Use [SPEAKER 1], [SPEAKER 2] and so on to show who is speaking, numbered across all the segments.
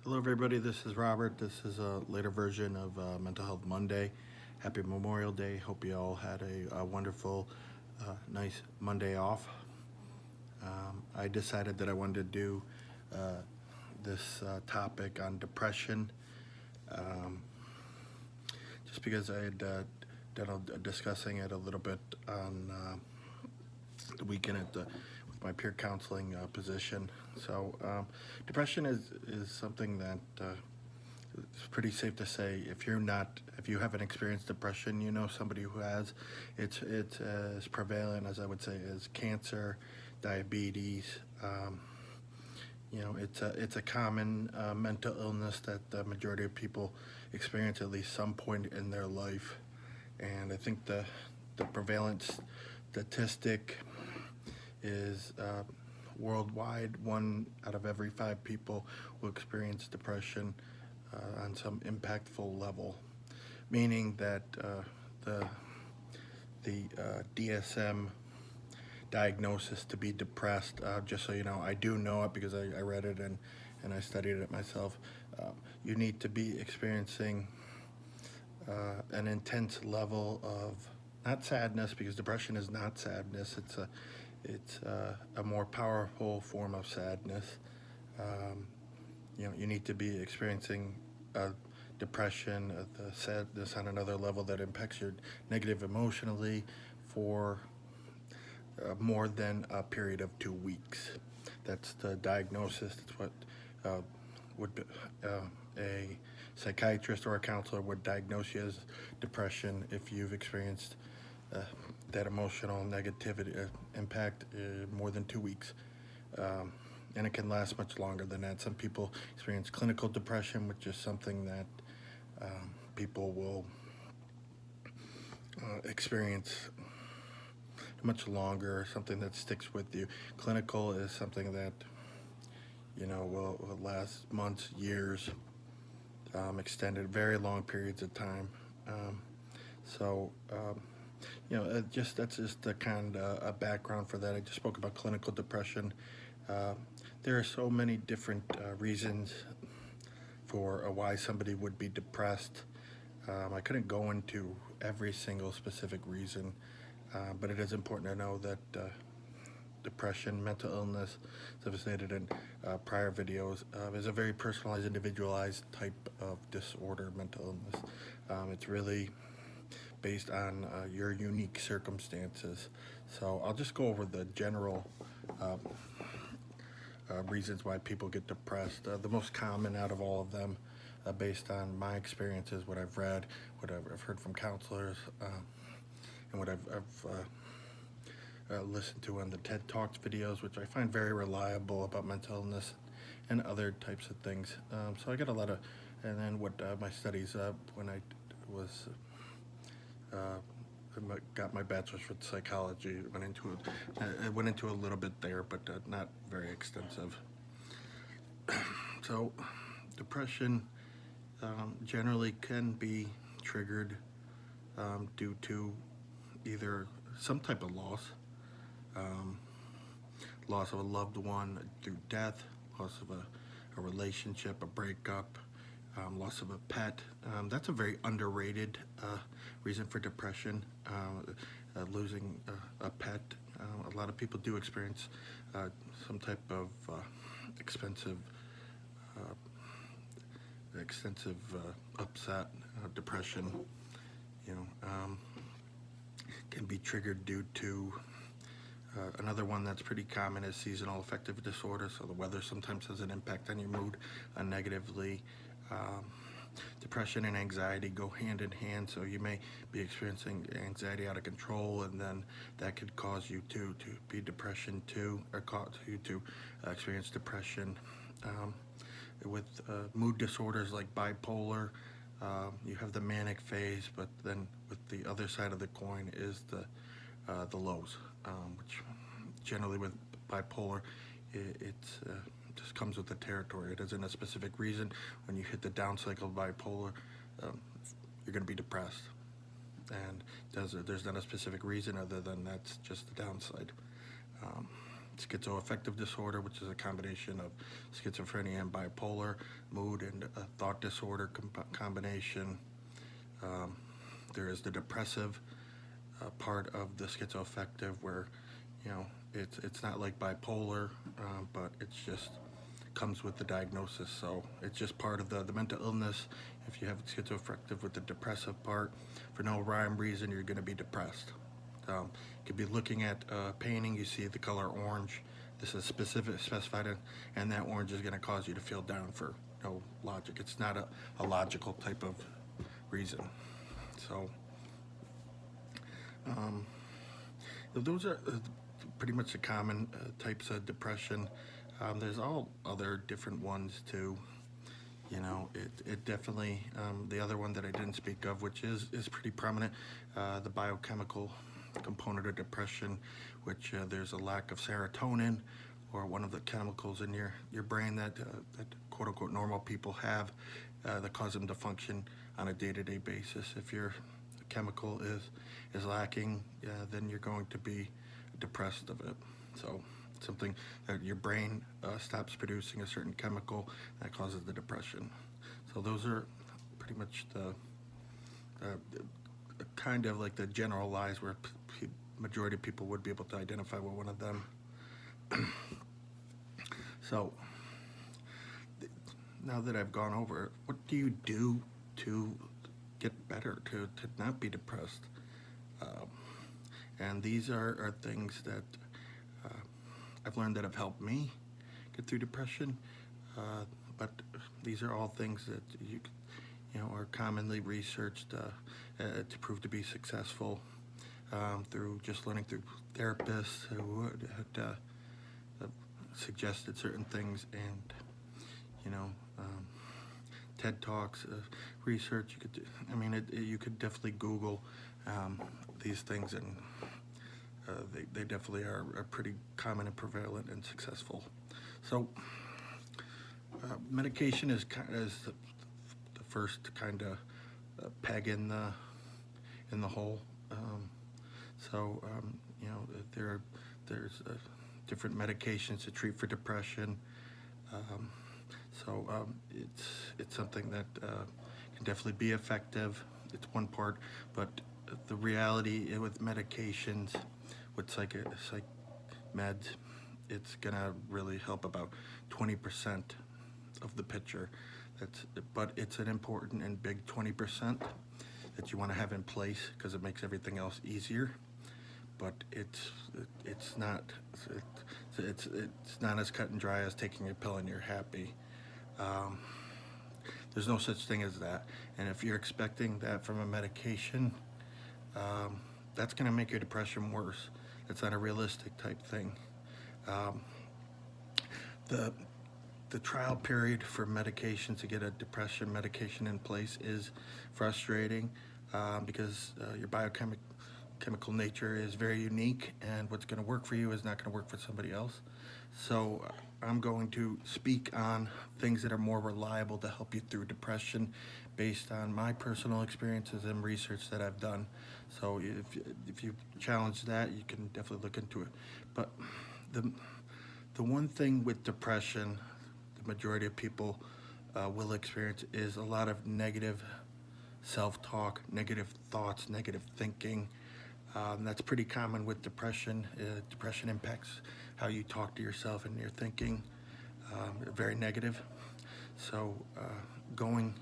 [SPEAKER 1] Hello, everybody. This is Robert. This is a later version of Mental Health Monday. Happy Memorial Day. Hope you all had a wonderful, nice Monday off. I decided that I wanted to do uh, this topic on depression um, just because I had discussing it a little bit on the weekend with my peer counseling position. Depression is something that it's pretty safe to say if you haven't experienced depression, you know somebody who has. It's as prevalent as I would say as cancer, diabetes. It's a common mental illness that the majority of people experience at least some point in their life, and I think the prevalent statistic is worldwide. 1 out of every 5 people will experience depression on some impactful level, meaning that the DSM diagnosis to be depressed. Just so you know, I do know it because I read it and I studied it myself. You need to be experiencing an intense level of not sadness, because depression is not sadness. It's a more powerful form of sadness. Um, you need to be experiencing depression, the sadness on another level that impacts your negative emotionally for more than a period of 2 weeks. That's the diagnosis. That's what uh, would be, a psychiatrist or a counselor would diagnose you as depression if you've experienced uh, that emotional negativity impact more than 2 weeks. Um, and it can last much longer than that. Some people experience clinical depression, which is something that people will experience much longer, something that sticks with you. Clinical is something that will last months, years, extended, very long periods of time. Um, so just that's just the kind of a background for that. I just spoke about clinical depression. Uh, there are so many different reasons for why somebody would be depressed. I couldn't go into every single specific reason, but it is important to know that depression, mental illness, as I've stated in prior videos, is a very personalized, individualized type of disorder, mental illness. It's really based on your unique circumstances. So I'll just go over the general reasons why people get depressed. The most common out of all of them, based on my experiences, what I've read, what I've heard from counselors, and what I've listened to on the TED Talks videos, which I find very reliable about mental illness and other types of things. So I got a lot of, and then what my studies when I was got my bachelor's with psychology, went into a little bit there, but not very extensive. So depression generally can be triggered due to either some type of um, loss of a loved one through death, loss of a relationship, a breakup, loss of a pet. That's a very underrated reason for depression, losing a pet. A lot of people do experience some type of expensive, extensive upset, depression. You know, um, can be triggered due to another one that's pretty common is seasonal affective disorder. So the weather sometimes has an impact on your mood negatively. Um, Depression and anxiety go hand in hand, so you may be experiencing anxiety out of control, and then that could cause you to be depression too, or cause you to experience depression. Um, with mood disorders like bipolar, you have the manic phase, but then with the other side of the coin is the lows, which generally with bipolar, it's just comes with the territory. It isn't a specific reason. When you hit the down cycle of bipolar, um, you're going to be depressed, and there's not a specific reason other than that's just the downside. Um, schizoaffective disorder, which is a combination of schizophrenia and bipolar, mood and thought disorder combination. Um, there is the depressive part of the schizoaffective, where it's not like bipolar, but it's just comes with the diagnosis. So it's just part of the mental illness. If you have schizoaffective with the depressive part, for no rhyme reason, you're going to be depressed. You could be looking at a painting, you see the color orange. This is specified, and that orange is going to cause you to feel down for no logic. It's not a logical type of reason. So those are pretty much the common types of depression. There's all other different ones too. It definitely, the other one that I didn't speak of, which is pretty prominent, the biochemical component of depression, which there's a lack of serotonin, or one of the chemicals in your brain that quote unquote normal people have, that cause them to function on a day-to-day basis. If your chemical is lacking, then you're going to be depressed of it. So something that your brain stops producing a certain chemical that causes the depression. So those are pretty much the kind of like the general lies where majority of people would be able to identify with one of them. So now that I've gone over it, what do you do to get better, to not be depressed? And these are things that I've learned that have helped me get through depression, but these are all things that are commonly researched to prove to be successful, through just learning through therapists who had suggested certain things, and TED Talks, research. You could do, you could definitely Google these things, and they definitely are pretty common and prevalent and successful. So medication is the first kind of peg in the hole. There's different medications to treat for depression. It's something that can definitely be effective. It's one part, but the reality with medications, with psych meds, it's gonna really help about 20% of the picture. But it's an important and big 20% that you want to have in place, because it makes everything else easier. But it's not as cut and dry as taking a pill and you're happy. There's no such thing as that. And if you're expecting that from a medication, that's going to make your depression worse. It's not a realistic type thing. The trial period for medication to get a depression medication in place is frustrating, because your biochemical nature is very unique, and what's going to work for you is not going to work for somebody else. So I'm going to speak on things that are more reliable to help you through depression based on my personal experiences and research that I've done. So if you challenge that, you can definitely look into it. But the one thing with depression, the majority of people will experience, is a lot of negative self-talk, negative thoughts, negative thinking. That's pretty common with depression. Depression impacts how you talk to yourself and your thinking, very negative. So going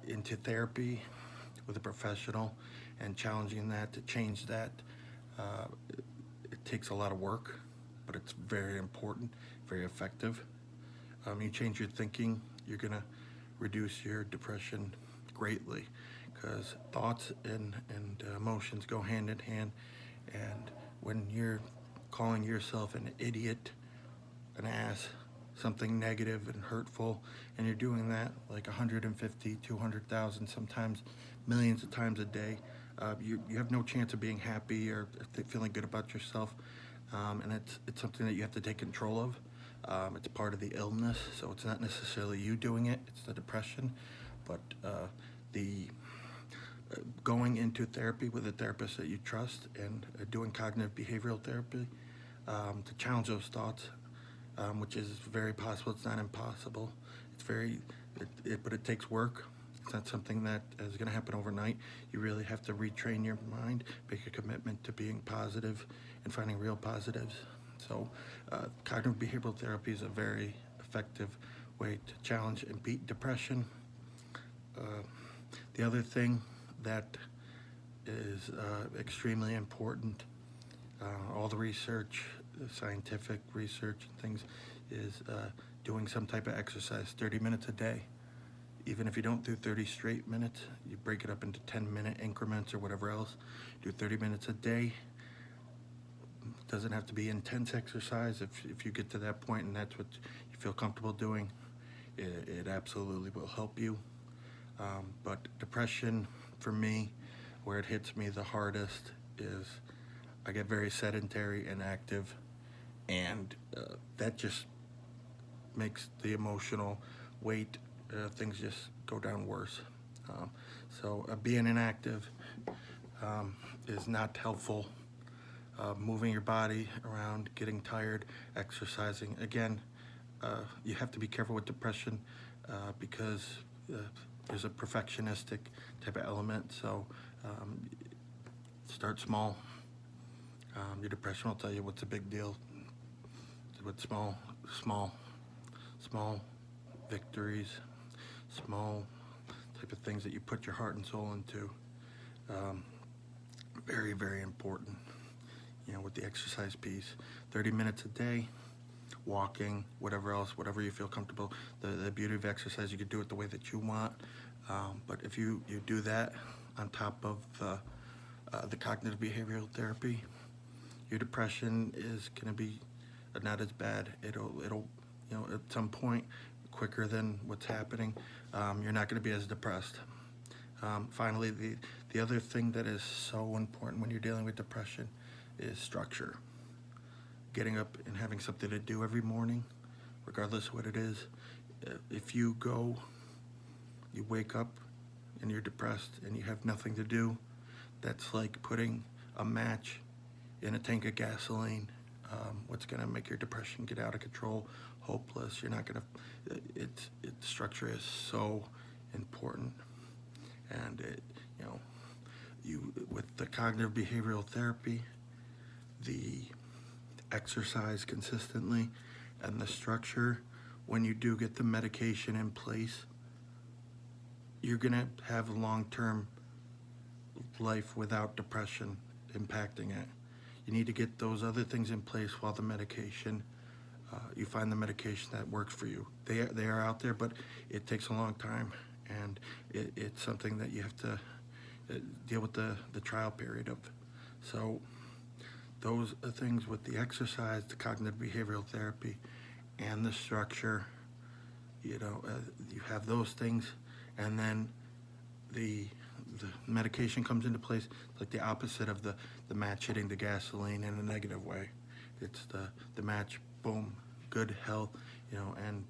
[SPEAKER 1] into therapy with a professional and challenging that to change that, it takes a lot of work, but it's very important, very effective. You change your thinking, you're gonna reduce your depression greatly, because thoughts and emotions go hand in hand. And when you're calling yourself an idiot, an ass, something negative and hurtful, and you're doing that like 150, 200,000, sometimes millions of times a day, you have no chance of being happy or feeling good about yourself. And it's something that you have to take control of. It's part of the illness, so it's not necessarily you doing it, it's the depression. But going into therapy with a therapist that you trust, and doing cognitive behavioral therapy, to challenge those thoughts, which is very possible. It's not impossible. It's but it takes work. It's not something that is going to happen overnight. You really have to retrain your mind, make a commitment to being positive and finding real positives. So cognitive behavioral therapy is a very effective way to challenge and beat depression. The other thing that is extremely important, all the research, the scientific research and things, is doing some type of exercise, 30 minutes a day. Even if you don't do 30 straight minutes, you break it up into 10-minute increments or whatever else. Do 30 minutes a day. Doesn't have to be intense exercise. If you get to that point and that's what you feel comfortable doing, it absolutely will help you. But depression, for me, where it hits me the hardest is I get very sedentary and active, and that just makes the emotional weight, things just go down worse. So being inactive is not helpful. Moving your body around, getting tired, exercising. Again, you have to be careful with depression because there's a perfectionistic type of element. So start small. Your depression will tell you what's a big deal. With small victories, small type of things that you put your heart and soul into. Very, very important. You know, with the exercise piece, 30 minutes a day, walking, whatever else, whatever you feel comfortable. The beauty of exercise, you can do it the way that you want. But if you do that on top of the cognitive behavioral therapy, your depression is going to be not as bad. It'll, you know, at some point, quicker than what's happening, you're not going to be as depressed. Finally, the other thing that is so important when you're dealing with depression is structure. Getting up and having something to do every morning, regardless of what it is. If you wake up and you're depressed and you have nothing to do, that's like putting a match in a tank of gasoline. What's going to make your depression get out of control, hopeless? You're not going to. Structure is so important, and with the cognitive behavioral therapy, the exercise consistently, and the structure, when you do get the medication in place, you're going to have a long-term life without depression impacting it. You need to get those other things in place while the medication, you find the medication that works for you. They are out there, but it takes a long time, and it's something that you have to deal with the trial period of. So those are things with the exercise, the cognitive behavioral therapy, and the structure. You have those things, and then the medication comes into place. It's like the opposite of the match hitting the gasoline in a negative way. It's the match, boom, good health, and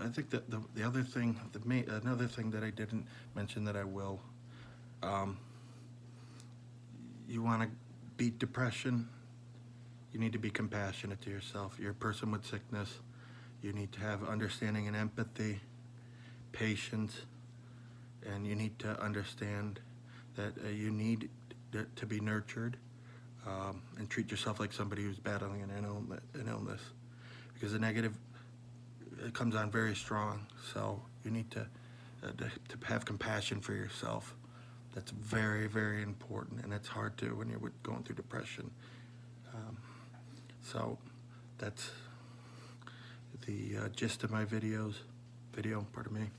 [SPEAKER 1] I think that the other thing, another thing that I didn't mention that I will, you want to beat depression, you need to be compassionate to yourself. You're a person with sickness. You need to have understanding and empathy, patience, and you need to understand that you need to be nurtured and treat yourself like somebody who's battling an illness, because the negative, it comes on very strong. So you need to have compassion for yourself. That's very, very important, and it's hard to when you're going through depression. So that's the gist of my video, pardon me.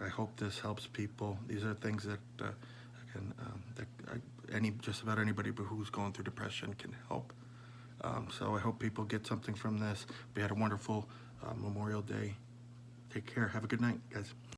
[SPEAKER 1] I hope this helps people. These are things that just about anybody who's going through depression can help. So I hope people get something from this. We had a wonderful Memorial Day. Take care. Have a good night, guys.